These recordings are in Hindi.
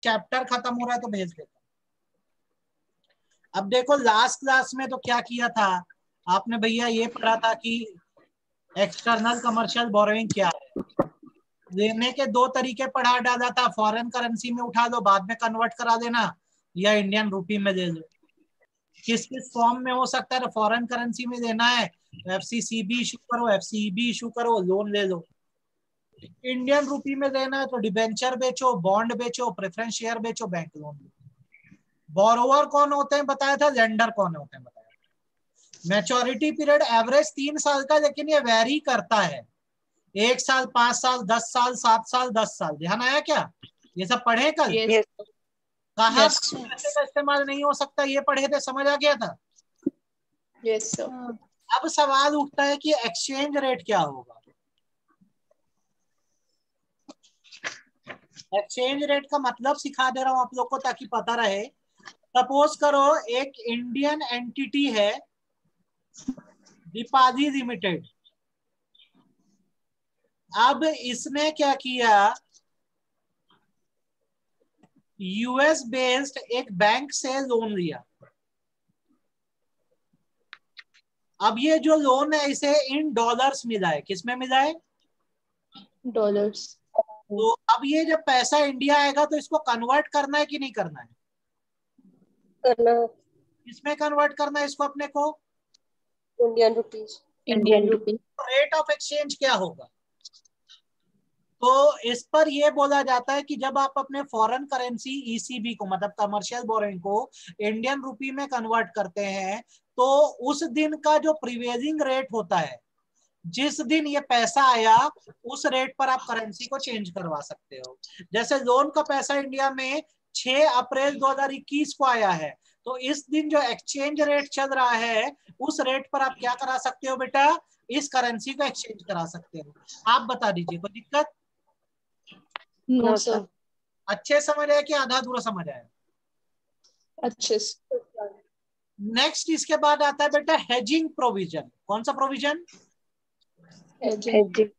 चैप्टर खत्म हो रहा है तो भेज देता हूं। अब देखो लास्ट क्लास में तो क्या किया था आपने भैया, ये पढ़ा था कि एक्सटर्नल कमर्शियल बोरोइंग क्या है। लेने के दो तरीके पढ़ा डाला था, फॉरेन करेंसी में उठा लो बाद में कन्वर्ट करा देना, या इंडियन रुपी में ले लो। किस किस फॉर्म में हो सकता है, फॉरेन करेंसी में लेना है एफसीसीबी इशू करो, एफसीईबी इशू करो, लोन ले लो। इंडियन रुपी में लेना है तो डिबेंचर बेचो, बॉन्ड बेचो, प्रेफरेंस शेयर बेचो, बैंक लोन लो। बोरोवर कौन होते हैं बताया था, लेंडर कौन होते हैं बताया। मैच्योरिटी पीरियड एवरेज 3 साल का, लेकिन ये वेरी करता है, 1 साल, 5 साल, 10 साल, 7 साल, 10 साल। ध्यान आया क्या, ये सब पढ़े कल? yes, कहा yes, पैसे का इस्तेमाल नहीं हो सकता, ये पढ़े थे, समझ आ गया था। yes sir, अब सवाल उठता है कि एक्सचेंज रेट क्या होगा। एक्सचेंज रेट का मतलब सिखा दे रहा हूं आप लोग को ताकि पता रहे। सपोज करो एक इंडियन एंटिटी है दीपाली लिमिटेड। अब इसने क्या किया, यूएस बेस्ड एक बैंक से लोन लिया। अब ये जो लोन है इसे इन डॉलर्स मिला है, किसमें मिला है, डॉलर्स। तो अब ये जब पैसा इंडिया आएगा तो इसको कन्वर्ट करना है कि नहीं करना है, करना, किसमें कन्वर्ट करना है इसको अपने को, Indian rupees. Indian rupee. Rate of exchange क्या होगा। तो इस पर यह बोला जाता है कि जब आप अपने फॉरेन करेंसी ईसीबी को, मतलब कमर्शियल बोरोइंग को, इंडियन रुपी में कन्वर्ट करते हैं तो उस दिन का जो प्रिवेलिंग रेट होता है, जिस दिन ये पैसा आया उस रेट पर आप करेंसी को चेंज करवा सकते हो। जैसे लोन का पैसा इंडिया में 6 अप्रैल 2021 को आया है, तो इस दिन जो एक्सचेंज रेट चल रहा है उस रेट पर आप क्या करा सकते हो बेटा, इस करेंसी को एक्सचेंज करा सकते हो। आप बता दीजिए, कोई दिक्कत? No sir. अच्छे समझ आया कि आधा अधूरा समझ आया? अच्छे से। नेक्स्ट इसके बाद आता है बेटा हेजिंग प्रोविजन। कौन सा प्रोविजन? hedging।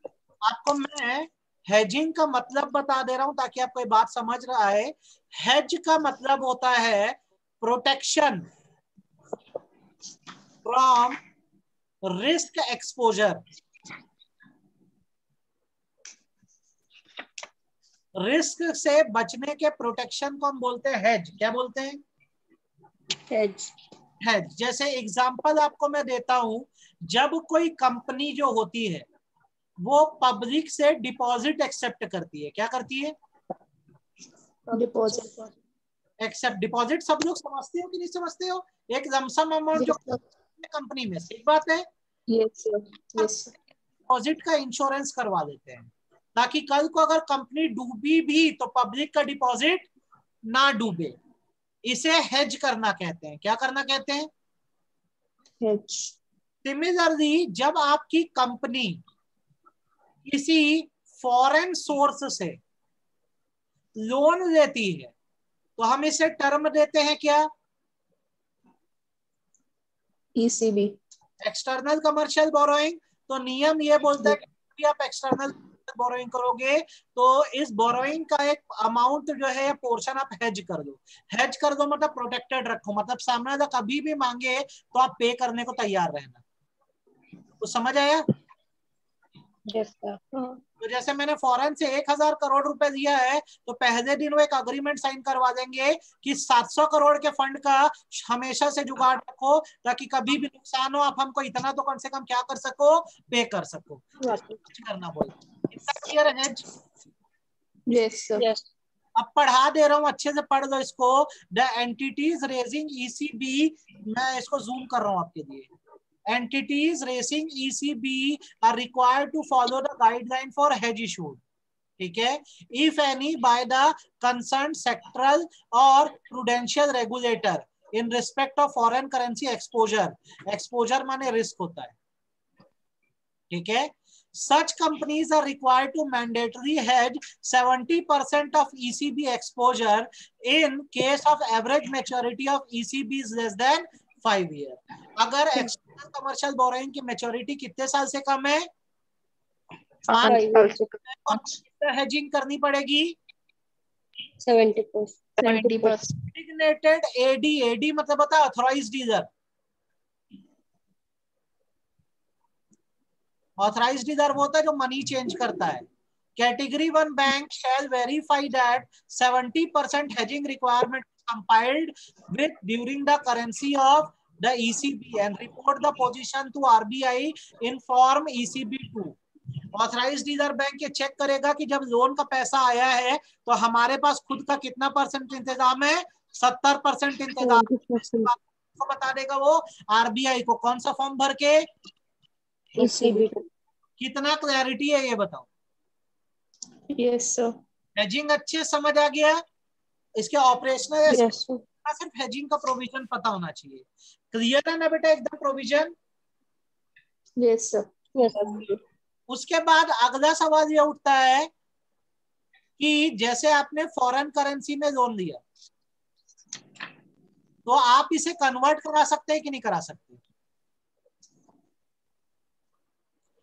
आपको मैं हेजिंग का मतलब बता दे रहा हूं ताकि आपको ये बात समझ रहा है। हेज का मतलब होता है protection from risk exposure. Risk से बचने के प्रोटेक्शन को हम बोलते हैं हेज। क्या बोलते हैं? हेज। हेज। जैसे एग्जांपल आपको मैं देता हूं, जब कोई कंपनी जो होती है वो पब्लिक से डिपॉजिट एक्सेप्ट करती है, क्या करती है? डिपॉजिट। एक्सेप्ट। डिपॉजिट सब लोग समझते हो कि नहीं समझते हो? एक लमसम अमाउंट जो कंपनी में से, एक बात है। Yes sir, yes sir. Deposit का इंश्योरेंस करवा देते हैं ताकि कल को अगर कंपनी डूबी भी तो पब्लिक का डिपॉजिट ना डूबे। इसे हेज करना कहते हैं। क्या करना कहते हैं? हेज। सिमिलरली जब आपकी कंपनी किसी फॉरेन सोर्स से लोन लेती है तो हम इसे टर्म देते हैं क्या? ईसीबी। External commercial borrowing. तो नियम ये बोलता है कि आप एक्सटर्नल बोरोइंग करोगे तो इस बोरोइंग का एक अमाउंट जो है पोर्शन आप हेज कर दो। हेज कर दो मतलब प्रोटेक्टेड रखो, मतलब सामने वाला कभी भी मांगे तो आप पे करने को तैयार रहना। तो समझ आया? Yes sir. तो जैसे मैंने फॉरेन से 1000 करोड़ रुपए दिया है तो पहले दिन वो एक अग्रीमेंट साइन करवा देंगे कि 700 करोड़ के फंड का हमेशा से जुगाड़ रखो ताकि कभी भी नुकसान हो आप हमको इतना तो कम से कम क्या कर सको, पे कर सको। करना बोल इतना क्लियर है? Yes sir. अब पढ़ा दे रहा हूं, अच्छे से पढ़ लो इसको। द एंटिटीज रेजिंग ईसीबी, मैं इसको जूम कर रहा हूं आपके लिए। Entities raising ECB are required to follow the guideline for hedge issued. ठीक है? If any by the concerned sectoral or prudential regulator in respect of foreign currency exposure. Exposure माने रिस्क होता है, ठीक है? Such companies are required to mandatorily hedge 70% of ECB exposure in case of average maturity of ECB is less than 5 years. अगर एक्सटर्नल कमर्शियल बोरोइंग की मैच्योरिटी कितने साल से कम है? 5 साल से। हेजिंग करनी पड़ेगी 70%. 70%. डेजिग्नेटेड एडी, एडी मतलब होता है ऑथराइज्ड डीलर। ऑथराइज्ड डीलर वो होता है जो मनी चेंज करता है। Category 1 bank shall verify that 70% hedging requirement compiled with during the currency of the ECB and report the position to RBI in form ECB2। Authorised dealer bank ये चेक करेगा कि जब लोन का पैसा आया है तो हमारे पास खुद का कितना परसेंट इंतजाम है, 70% इंतजाम को बता देगा वो आरबीआई को। कौन सा फॉर्म भर के? ECB2। कितना क्लैरिटी है ये बताओ? Yes sir. हेजिंग अच्छे समझ आ गया? इसके ऑपरेशनल Yes sir। सिर्फ हेजिंग का प्रोविजन पता होना चाहिए। क्लियर है ना बेटा एकदम provision? Yes sir. Yes sir। उसके बाद अगला सवाल ये उठता है कि जैसे आपने फॉरेन करेंसी में लोन लिया तो आप इसे कन्वर्ट करा सकते हैं कि नहीं करा सकते?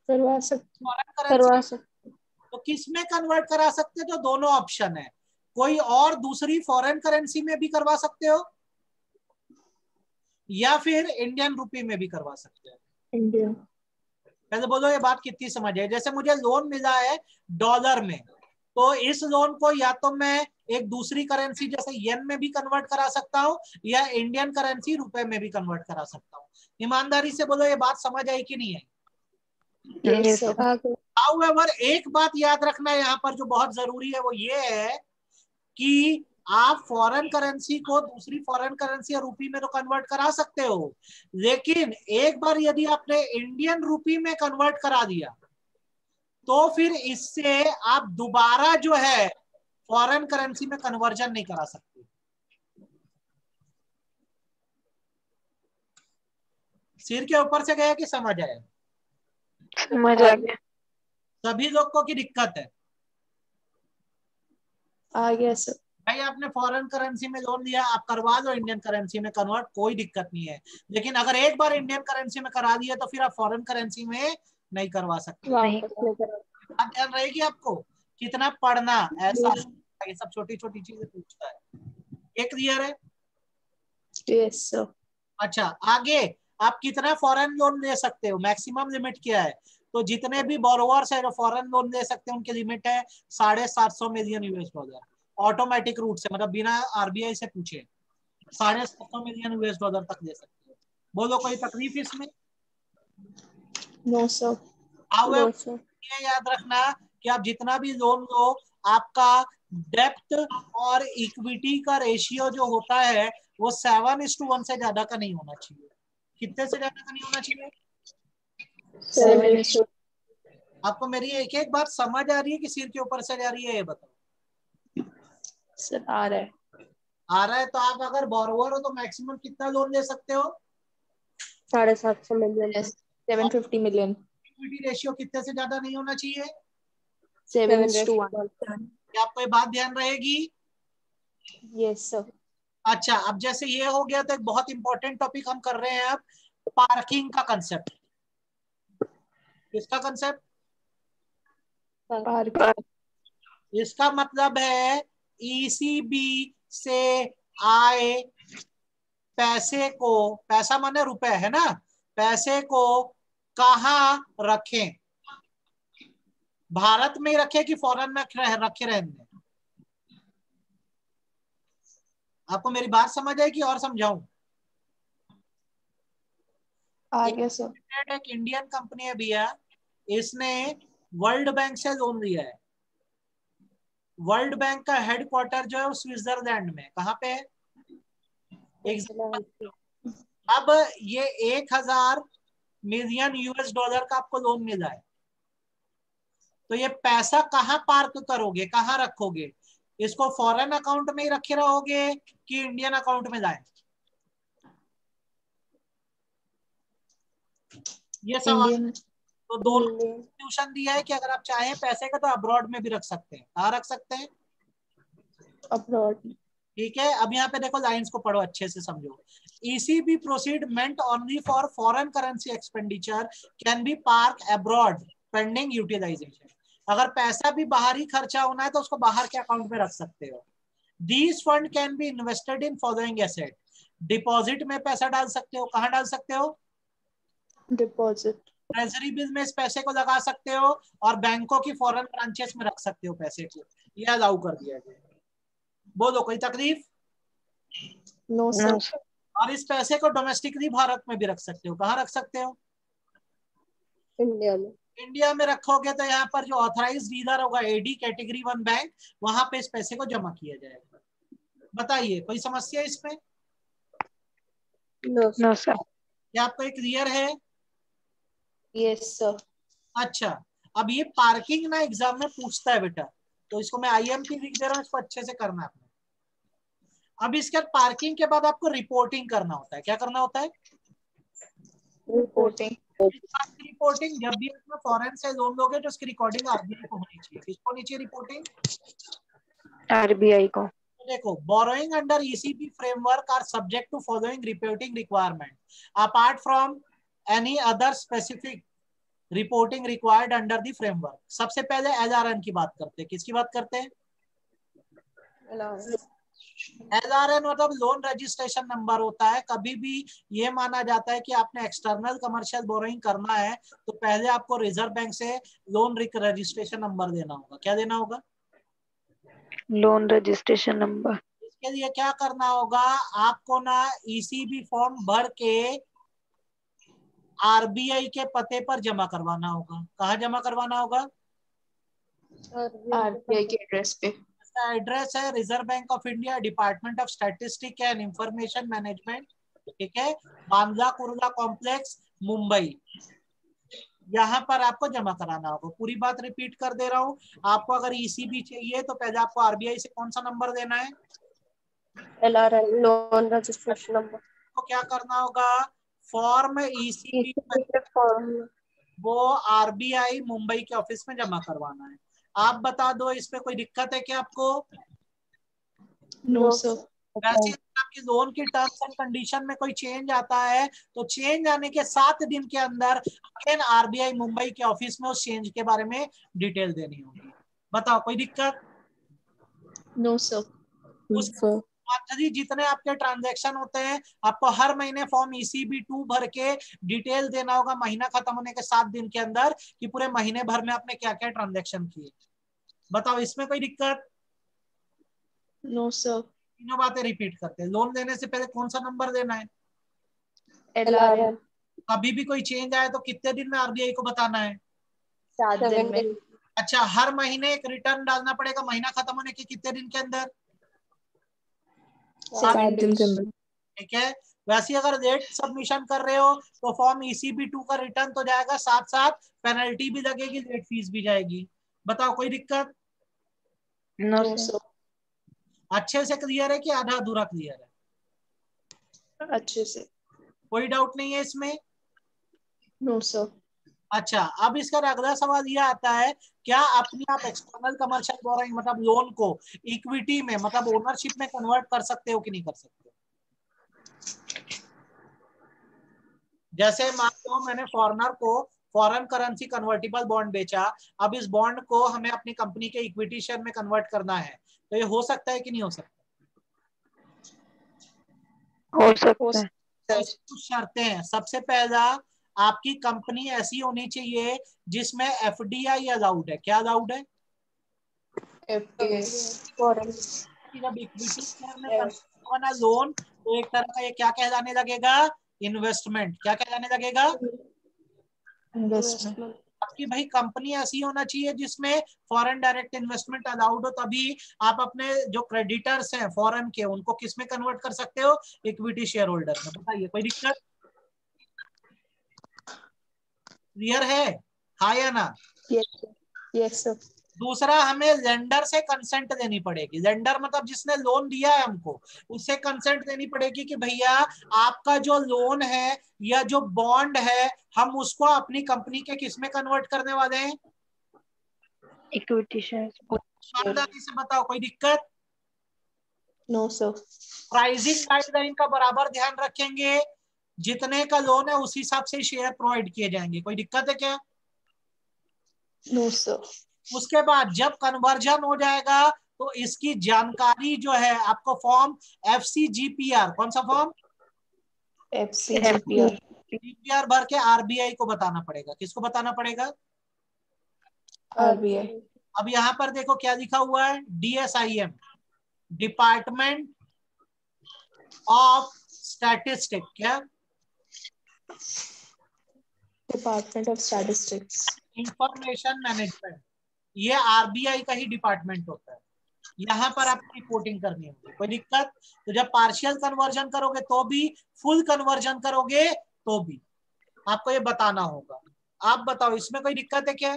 करवा सकते। फॉरेन करवा करेंसी सकते। तो किस में कन्वर्ट करा सकते हो? तो दोनों ऑप्शन है, कोई और दूसरी फॉरेन करेंसी में भी करवा सकते हो या फिर इंडियन रुपी में भी करवा सकते हो। इंडिया। पहले बोलो ये बात कितनी समझ है? जैसे मुझे लोन मिला है डॉलर में, तो इस लोन को या तो मैं एक दूसरी करेंसी जैसे येन में भी कन्वर्ट करा सकता हूँ या इंडियन करेंसी रुपए में भी कन्वर्ट करा सकता हूँ। ईमानदारी से बोलो ये बात समझ आई कि नहीं आई? Yes sir. However, एक बात याद रखना है यहाँ पर जो बहुत जरूरी है वो ये है कि आप फॉरेन करेंसी को दूसरी फॉरेन करेंसी या रुपी में तो कन्वर्ट करा सकते हो, लेकिन एक बार यदि आपने इंडियन रुपी में कन्वर्ट करा दिया तो फिर इससे आप दोबारा जो है फॉरेन करेंसी में कन्वर्जन नहीं करा सकते। सिर के ऊपर से गया कि समझ आया? समझ आ गया। सभी लोग को की दिक्कत है? आ गया सर। भाई आपने फॉरेन करेंसी में लोन लिया, आप करवा लो इंडियन करेंसी में कन्वर्ट, कोई दिक्कत नहीं है, लेकिन अगर एक बार इंडियन करेंसी में करा दिया तो फिर आप फॉरेन करेंसी में नहीं करवा सकते। अब ध्यान रहेगी आपको कितना पढ़ना, ऐसा ये सब छोटी छोटी चीजें पूछता है। ये क्लियर है? Yes sir. अच्छा आगे, आप कितना फॉरेन लोन ले सकते हो? मैक्सिमम लिमिट क्या है? तो जितने भी बोरोवर्स है जो फॉरेन लोन ले सकते हैं उनकी लिमिट है 750 million US dollar automatic route से, मतलब बिना आरबीआई से पूछे 750 मिलियन US डॉलर तक ले सकते हो। बोलो कोई तकलीफ इसमें? No sir. No, ये याद रखना कि आप जितना भी लोन लो आपका डेप्थ और इक्विटी का रेशियो जो होता है वो 7:1 से ज्यादा का नहीं होना चाहिए। कितने से ज्यादा का नहीं होना चाहिए? 7. आपको मेरी एक एक बात समझ आ रही है कि सिर के ऊपर से जा रही है ये बताओ? सर आ रहा है। आ रहा है। तो आप अगर बोरोवर हो तो मैक्सिमम कितना लोन ले सकते हो? 750 मिलियन। 750 million. इक्विटी रेशियो कितने से ज्यादा नहीं होना चाहिए? 7:1. क्या आपको ये बात ध्यान रहेगी? Yes sir. अच्छा अब जैसे ये हो गया तो एक बहुत इंपॉर्टेंट टॉपिक हम कर रहे हैं अब, पार्किंग का कंसेप्ट। किसका कंसेप्ट? पार्क। इसका मतलब है ईसीबी से आए पैसे को, पैसा माने रुपए है ना, पैसे को कहाँ रखें? भारत में रखे कि फॉरेन में रखे रहने? आपको मेरी बात समझ आई कि और समझाऊं? आ गया सर। एक इंडियन कंपनी है भैया, इसने वर्ल्ड बैंक से लोन लिया है। वर्ल्ड बैंक का हेडक्वार्टर जो है वो स्विट्जरलैंड में, कहाँ पे है? अब ये 1000 मिलियन US डॉलर का आपको लोन मिला है, तो ये पैसा कहाँ पार्क करोगे, कहाँ रखोगे? इसको फॉरेन अकाउंट में ही रखे रहोगे कि इंडियन अकाउंट में लाए? ये सवाल। तो दोनों ट्यूशन दिया है कि अगर आप चाहें पैसे का तो अब्रॉड में भी रख सकते हैं। कहाँ रख सकते हैं? अब्रॉड। ठीक है, अब यहाँ पे देखो लाइंस को पढ़ो अच्छे से समझो। ECB proceed meant only for foreign currency expenditure can be parked abroad pending utilization। अगर पैसा भी बाहर ही खर्चा होना है तो उसको बाहर के अकाउंट में रख सकते हो। These fund can be invested in following asset. Deposit में पैसा डाल सकते हो, कहाँ डाल सकते हो? डिपॉजिट। ट्रेजरी बिल में इस पैसे को लगा सकते हो और बैंकों की फॉरेन ब्रांचेस में रख सकते हो पैसे को, ये अलाउ कर दिया गया। बोलो कोई तकलीफ? No sir. और इस पैसे को डोमेस्टिकली भारत में भी रख सकते हो, कहाँ रख सकते हो? इंडिया में। इंडिया में रखोगे तो यहाँ पर जो ऑथराइज डीलर होगा एडी कैटेगरी 1 बैंक, वहां पे इस पैसे को जमा किया जाएगा। बताइए कोई समस्या इसमें? No sir. क्या आपको एक क्लियर है? Yes sir. अच्छा, अब ये पार्किंग ना एग्जाम में पूछता है बेटा, तो इसको मैं IMP लिख दे रहा हूँ, इसको अच्छे से करना है आपने। अब इसके बाद पार्किंग के बाद आपको रिपोर्टिंग करना होता है। क्या करना होता है? रिपोर्टिंग। रिपोर्टिंग जब भी आप फॉरेन से लोन लोगे तो उसकी रिकॉर्डिंग RBI को होनी चाहिए। किसको होनी चाहिए रिपोर्टिंग? RBI को। देखो, borrowing under ECB framework are subject to following reporting requirement apart from any other specific reporting required under the framework. सबसे पहले LRN की बात करते हैं। किसकी बात करते हैं? LRN मतलब लोन रजिस्ट्रेशन नंबर होता है। कभी भी ये माना जाता है कि आपने एक्सटर्नल कमर्शियल बोरोइंग करना है तो पहले आपको रिजर्व बैंक से लोन रजिस्ट्रेशन नंबर देना होगा। क्या देना होगा? Loan registration number. इसके लिए क्या करना होगा? आपको ना ECB फॉर्म भर के RBI के पते पर जमा करवाना होगा। कहाँ जमा करवाना होगा? RBI के एड्रेस पे। इसका एड्रेस है reserve bank of India, department of statistic and information management, ठीक है, बांद्रा कुर्ला कॉम्प्लेक्स, मुंबई। यहाँ पर आपको जमा कराना होगा। पूरी बात रिपीट कर दे रहा हूँ। आपको अगर ECB चाहिए तो पहले आपको RBI से कौन सा नंबर देना है? LRN loan registration number. तो क्या करना होगा? फॉर्म ECB फॉर्म वो RBI मुंबई के ऑफिस में जमा करवाना है। आप बता दो, इसमें कोई दिक्कत है क्या आपको? No sir. वैसे आपकी लोन की टर्म्स एंड कंडीशन में कोई चेंज आता है तो चेंज आने के 7 दिन के अंदर अगेन RBI मुंबई के ऑफिस में उस चेंज के बारे में डिटेल देनी होगी। बताओ कोई दिक्कत? No sir. मंथली जितने आपके ट्रांजैक्शन होते हैं आपको हर महीने फॉर्म ECB 2 भर के डिटेल देना होगा महीना खत्म होने के 7 दिन के अंदर कि पूरे महीने भर में आपने क्या क्या ट्रांजैक्शन किए। बताओ इसमें कोई दिक्कत? No sir. तीनों बातें रिपीट करते हैं। लोन लेने से पहले कौन सा नंबर देना है? LRN। कभी भी कोई चेंज आए तो कितने दिन में RBI को बताना है? 7 दिन में। अच्छा, हर महीने एक रिटर्न डालना पड़ेगा महीना खत्म होने के कितने दिन के अंदर? 7 दिन के अंदर। ठीक है। वैसे अगर लेट सबमिशन कर रहे हो तो फॉर्म ECB 2 का रिटर्न तो जाएगा, साथ साथ पेनल्टी भी लगेगी, लेट फीस भी जाएगी। बताओ कोई दिक्कत? No no sir. सर। अच्छे से क्लियर है कि आधा अधूरा क्लियर है? अच्छे से। कोई डाउट नहीं है इसमें? No sir. अच्छा, अब इसका अगला सवाल यह आता है, क्या अपनी आप एक्सटर्नल कमर्शियल बोरोइंग मतलब लोन को इक्विटी में मतलब ओनरशिप में कन्वर्ट कर सकते हो कि नहीं कर सकते? जैसे मान लो मैंने फॉरेनर को फॉरेन करेंसी कन्वर्टिबल बॉन्ड बेचा, अब इस बॉन्ड को हमें अपनी कंपनी के इक्विटी शेयर में कन्वर्ट करना है, तो ये हो सकता है कि नहीं हो सकता? हो सकता है। कुछ शर्तें हैं। सबसे पहला, आपकी कंपनी ऐसी होनी चाहिए जिसमें FDI अलाउड है। क्या अलाउड है? FDI। जब इक्विटी शेयर में कन्वर्ट होगा लोन तो एक तरह का ये क्या कहलाने लगेगा? इन्वेस्टमेंट। क्या कहलाने लगेगा? इन्वेस्टमेंट। आपकी भाई कंपनी ऐसी होना चाहिए जिसमें फॉरेन डायरेक्ट इन्वेस्टमेंट अलाउड हो, तभी आप अपने जो क्रेडिटर्स हैं फॉरेन के उनको किस में कन्वर्ट कर सकते हो? इक्विटी शेयर होल्डर में। बताइए कोई दिक्कत? क्लियर है? हाँ या ना? Yes sir. दूसरा, हमें लेंडर से कंसेंट लेनी पड़ेगी। लेंडर मतलब जिसने लोन दिया है हमको, उससे कंसेंट लेनी पड़ेगी कि भैया आपका जो लोन है या जो बॉन्ड है हम उसको अपनी कंपनी के किस में कन्वर्ट करने वाले हैं? Equity share. ईमानदारी से बताओ कोई दिक्कत? No sir. प्राइसिंग गाइडलाइन का बराबर ध्यान रखेंगे, जितने का लोन है उस हिसाब से शेयर प्रोवाइड किए जाएंगे। कोई दिक्कत है क्या? No sir. उसके बाद जब कन्वर्जन हो जाएगा तो इसकी जानकारी जो है आपको फॉर्म FCGPR, कौन सा फॉर्म? FCGPR। GPR भर के RBI को बताना पड़ेगा। किसको बताना पड़ेगा? RBI। अब यहां पर देखो क्या लिखा हुआ है, DSIM, डिपार्टमेंट ऑफ स्टैटिस्टिक्स। क्या? Department of statistics. Information management, ये RBI का ही डिपार्टमेंट होता है। यहाँ पर आपको रिपोर्टिंग करनी होगी। कोई दिक्कत? तो जब पार्शियल कन्वर्जन करोगे तो भी, फुल कन्वर्जन करोगे तो भी आपको ये बताना होगा। आप बताओ इसमें कोई दिक्कत है क्या?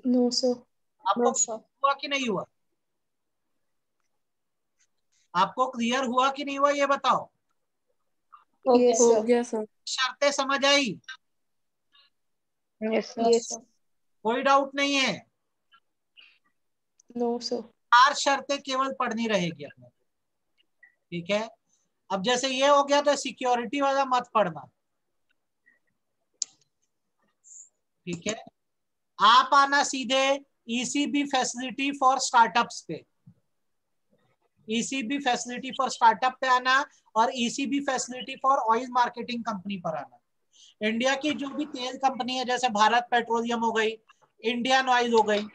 No sir. आपको हुआ कि नहीं हुआ? आपको क्लियर हुआ कि नहीं हुआ ये बताओ। यस हो सर। गया सर। शर्तें समझ आई? Yes sir. Yes sir. कोई डाउट नहीं है? No sir. 4 शर्तें केवल पढ़नी रहेगी अपने। ठीक है, अब जैसे ये हो गया तो सिक्योरिटी वाला मत पढ़ना। ठीक है, आप आना सीधे ECB फैसिलिटी फॉर स्टार्टअप्स पे। ECB फैसिलिटी फॉर स्टार्टअप पे आना और ECB facility for oil marketing company पर आना। इंडिया की जो भी तेल कंपनी है, जैसे भारत पेट्रोलियम हो गई, इंडियन ऑयल हो गई,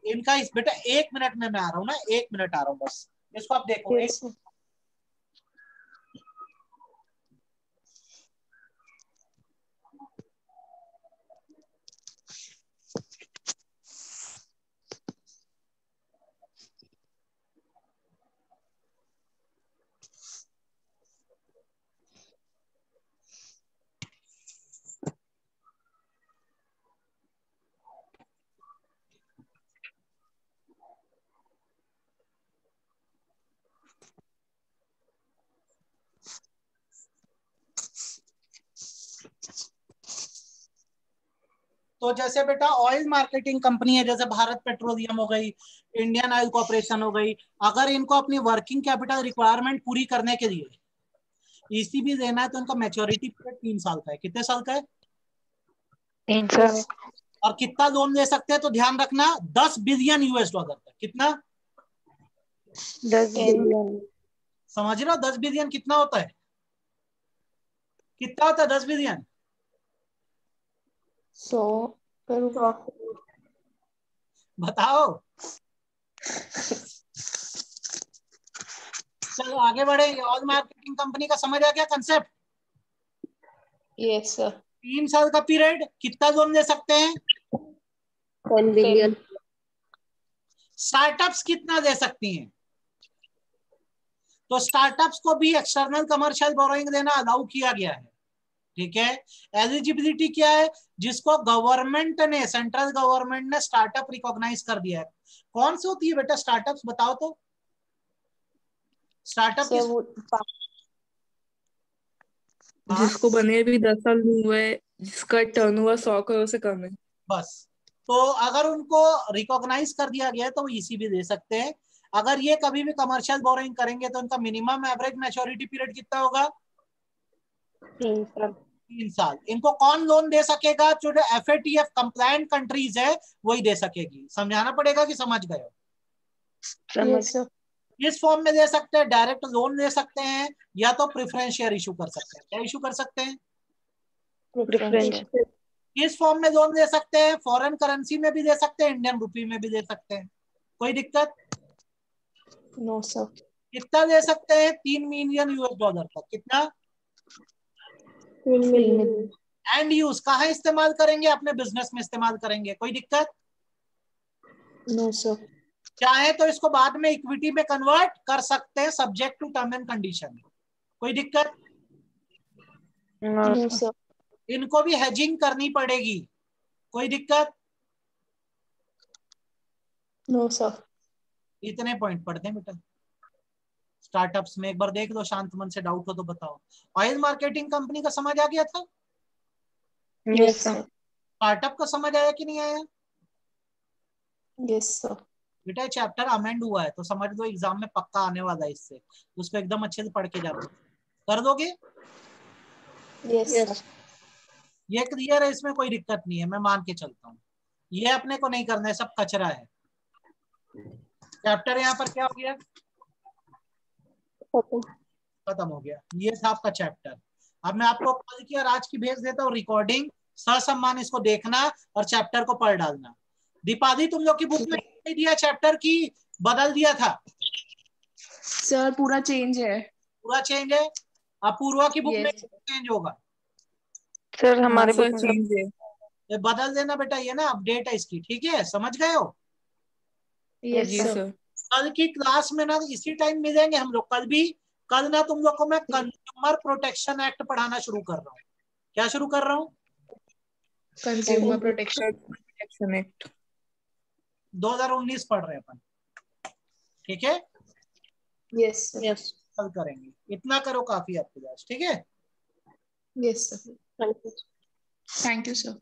इनका इस बेटा 1 मिनट में मैं आ रहा हूँ ना, 1 मिनट आ रहा हूँ बस, इसको आप देखो। Yes sir. तो जैसे बेटा ऑयल मार्केटिंग कंपनी है, जैसे भारत पेट्रोलियम हो गई, इंडियन ऑयल कॉर्पोरेशन हो गई, अगर इनको अपनी वर्किंग कैपिटल रिक्वायरमेंट पूरी करने के लिए ECB देना है तो इनका मैच्योरिटी पीरियड 3 साल का है। कितने साल का है? 3 साल। और कितना लोन ले सकते हैं तो ध्यान रखना, $10 बिलियन का। कितना? 10 बिलियन। समझ रहे हो 10 बिलियन कितना होता है? कितना होता है 10 बिलियन? 100 करोड़। बताओ। चलो आगे बढ़ेंगे। ऑयल मार्केटिंग कंपनी का समझ आ गया कंसेप्ट? Yes sir. 3 साल का पीरियड, कितना लोन ले सकते हैं? 10 बिलियन। स्टार्टअप्स कितना दे सकती हैं? तो स्टार्टअप्स को भी एक्सटर्नल कमर्शियल बोरोइंग देना अलाउ किया गया है। ठीक है, एलिजिबिलिटी क्या है? जिसको गवर्नमेंट ने, सेंट्रल गवर्नमेंट ने स्टार्टअप रिकॉग्नाइज कर दिया है। कौन सी होती है बेटा स्टार्टअप्स, बताओ तो। स्टार्टअप सर वो जिसको बने भी 10 साल नहीं हुए, जिसका टर्नओवर 100 करोड़ से कम है। बस, तो अगर उनको रिकॉग्नाइज कर दिया गया है तो वो ECB दे सकते हैं। अगर ये कभी भी कमर्शियल बोरोइंग करेंगे तो उनका मिनिमम एवरेज मैच्योरिटी पीरियड कितना होगा? 3 साल। 3 साल। इनको कौन लोन दे सकेगा? जो FATF कंप्लायंट कंट्रीज है वही दे सकेगी। समझाना पड़ेगा कि समझ गए हो? समझ। Yes sir. इस फॉर्म में दे सकते हैं, डायरेक्ट लोन दे सकते हैं, या तो प्रेफरेंस शेयर इशू कर सकते हैं। क्या इशू कर सकते हैं? प्रेफरेंस। इस फॉर्म में लोन दे सकते हैं, फॉरेन करेंसी में भी दे सकते हैं, इंडियन रुपी में भी दे सकते हैं। कोई दिक्कत? No sir. कितना दे सकते हैं? $3 मिलियन तक। कितना? 3 मिलियन। एंड यूज कहाँ इस्तेमाल करेंगे? अपने बिजनेस में इस्तेमाल करेंगे। कोई दिक्कत? No sir. चाहे तो इसको बाद में इक्विटी में कन्वर्ट कर सकते हैं, subject to term and condition. कोई दिक्कत? No sir. इनको भी हेजिंग करनी पड़ेगी। कोई दिक्कत? No sir. इतने पॉइंट पढ़ते हैं बेटा स्टार्टअप्स में। एक बार देख लो, शांत मन से, डाउट हो तो बताओ। ऑयल मार्केटिंग कंपनी का समझ आ गया था? Yes sir. स्टार्टअप का समझ आया कि नहीं आया? Yes sir. बेटा चैप्टर अमेंड हुआ है तो समझ लो एग्जाम में पक्का आने वाला है इससे, उसको एकदम अच्छे से पढ़ के जाना। कर दोगे? Yes sir. ये क्लियर है, इसमें कोई दिक्कत नहीं है, मैं मान के चलता हूँ। ये अपने को नहीं करना है, सब कचरा है। चैप्टर यहाँ पर क्या हो गया, खत्म। खत्म हो गया। ये था आपका चैप्टर। अब मैं आपको कल की और आज की भेज देता हूँ रिकॉर्डिंग, ससम्मान इसको देखना और चैप्टर को पढ़ डालना। दीपादी तुम लोग की बुक में नहीं दिया चैप्टर की, बदल दिया था? सर पूरा चेंज है। पूरा चेंज है। अब पूर्वा की बुक में Yes. चेंज होगा। सर हाँ हमारे सर बुक में चेंज है। ये बदल देना बेटा, ये ना अपडेट है इसकी, ठीक है, समझ गए हो? Yes, जी sir. सर। कल की क्लास में ना इसी टाइम मिलेंगे हम लोग कल भी। कल ना तुम लोग को मैं कंज्यूमर प्रोटेक्शन एक्ट पढ़ाना शुरू कर रहा हूँ। क्या शुरू कर रहा हूँ? Consumer protection. प्रोटेक्शन एक्ट 2019 पढ़ रहे हैं अपन, ठीक है? Yes, sir. यस। कल करेंगे, इतना करो काफी आपके पास, ठीक है? Yes, sir. Thank you. Thank you, sir.